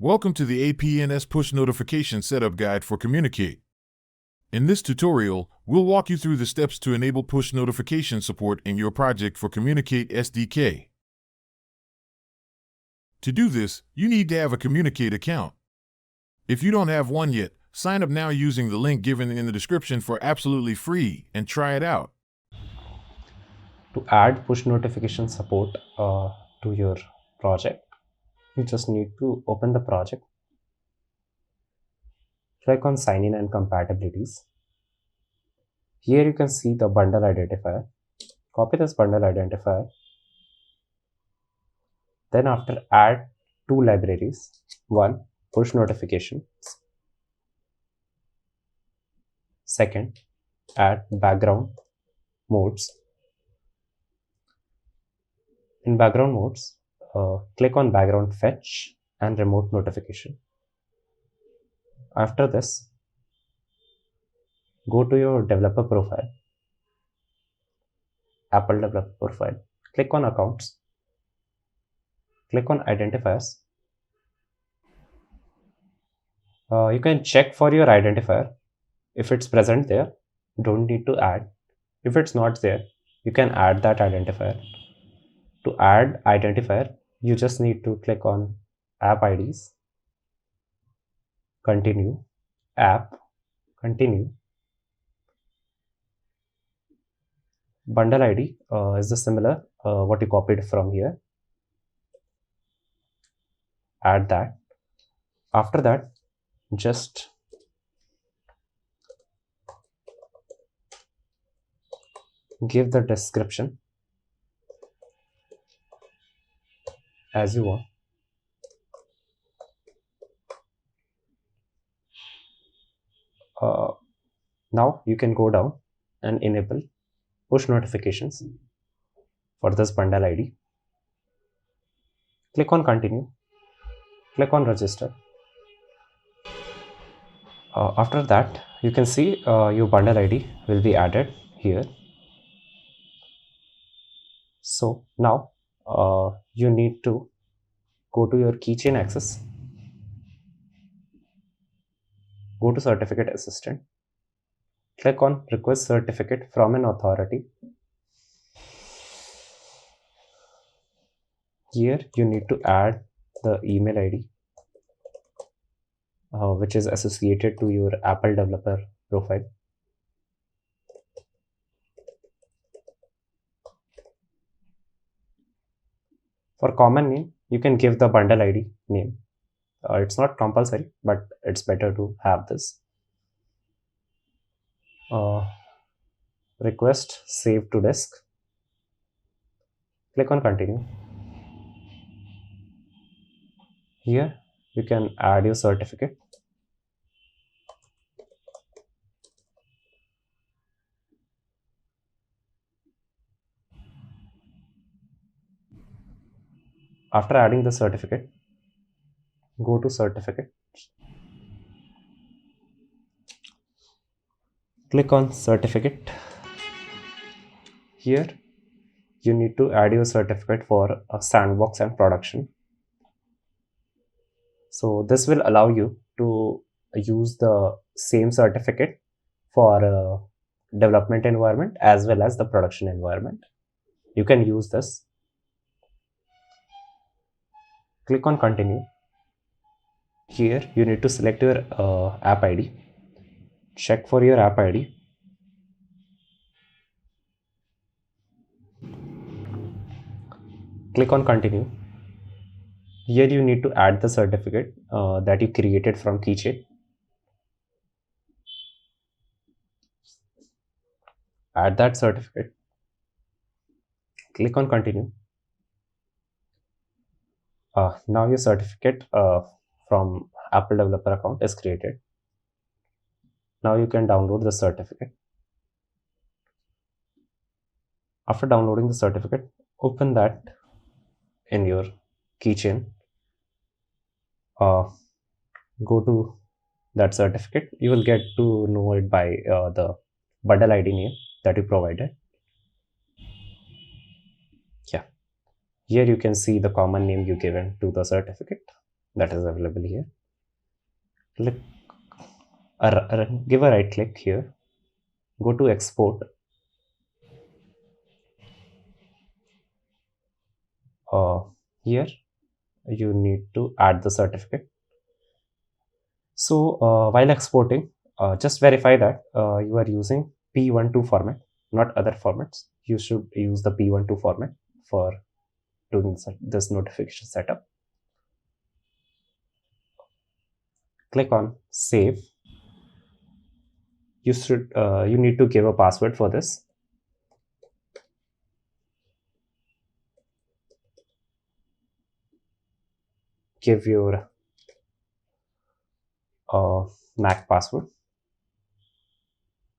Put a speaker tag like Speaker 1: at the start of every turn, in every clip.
Speaker 1: Welcome to the APNS Push Notification Setup Guide for Communicate. In this tutorial, we'll walk you through the steps to enable push notification support in your project for Communicate SDK. To do this, you need to have a Communicate account. If you don't have one yet, sign up now using the link given in the description for absolutely free and try it out.
Speaker 2: To add push notification support to your project, you just need to open the project, click on sign in and compatibilities. Here you can see the bundle identifier. Copy this bundle identifier. Then after, add two libraries. One, push notifications. Second, add background modes. In background modes, click on background fetch and remote notification. After this, go to your developer profile, Apple developer profile, click on accounts, click on identifiers. You can check for your identifier. If it's present there, don't need to add. If it's not there, you can add that identifier. To add identifier, you just need to click on app IDs, continue, app, continue. Bundle ID is the similar what you copied from here. Add that. After that, just give the description as you want. Now you can go down and enable push notifications for this bundle ID. Click on continue, click on register. After that, you can see your bundle ID will be added here. So now you need to go to your keychain access, go to certificate assistant, click on request certificate from an authority. Here you need to add the email ID which is associated to your Apple developer profile. For common name, you can give the bundle ID name. It's not compulsory, but it's better to have this. Request save to disk. Click on continue. Here you can add your certificate. After adding the certificate, go to certificate, click on certificate. Here you need to add your certificate for a sandbox and production. So this will allow you to use the same certificate for development environment as well as the production environment. You can use this. Click on continue. Here you need to select your app ID. Check for your app ID. Click on continue. Here you need to add the certificate that you created from keychain. Add that certificate. Click on continue. Now your certificate from Apple developer account is created. Now you can download the certificate. After downloading the certificate, open that in your keychain. Go to that certificate. You will get to know it by the bundle ID name that you provided. Yeah, here you can see the common name you given to the certificate. that is available here. Click, give a right click here, go to export. Here you need to add the certificate. So while exporting, just verify that you are using P12 format, not other formats. You should use the P12 format for doing this notification setup. Click on save. You need to give a password for this. Give your Mac password.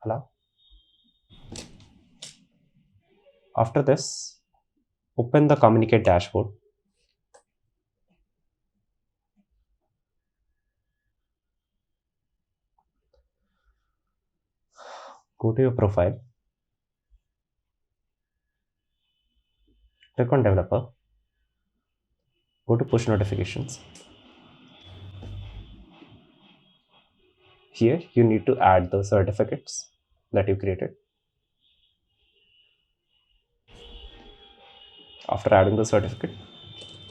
Speaker 2: Allow. After this, open the communicate dashboard. Go to your profile. Click on developer. Go to push notifications. Here you need to add the certificates that you created. After adding the certificate,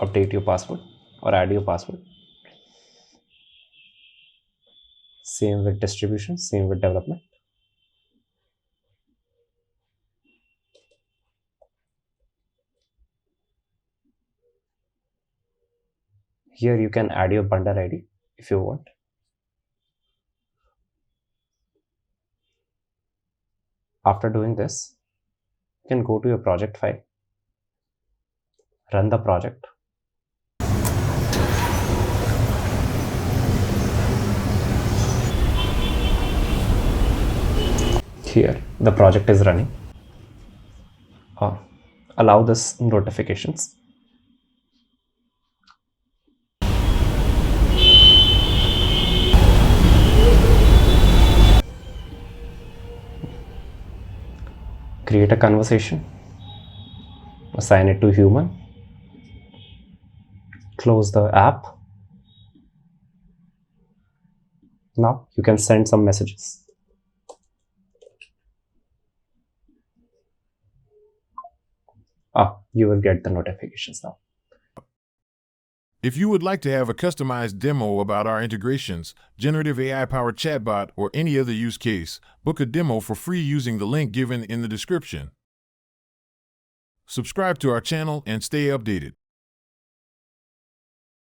Speaker 2: update your password or add your password. Same with distribution, same with development. Here you can add your bundle ID if you want. After doing this, you can go to your project file, run the project. Here the project is running. Allow this notifications. Create a conversation, assign it to human, close the app. Now you can send some messages. You will get the notifications now.
Speaker 1: If you would like to have a customized demo about our integrations, generative AI-powered chatbot, or any other use case, book a demo for free using the link given in the description. Subscribe to our channel and stay updated.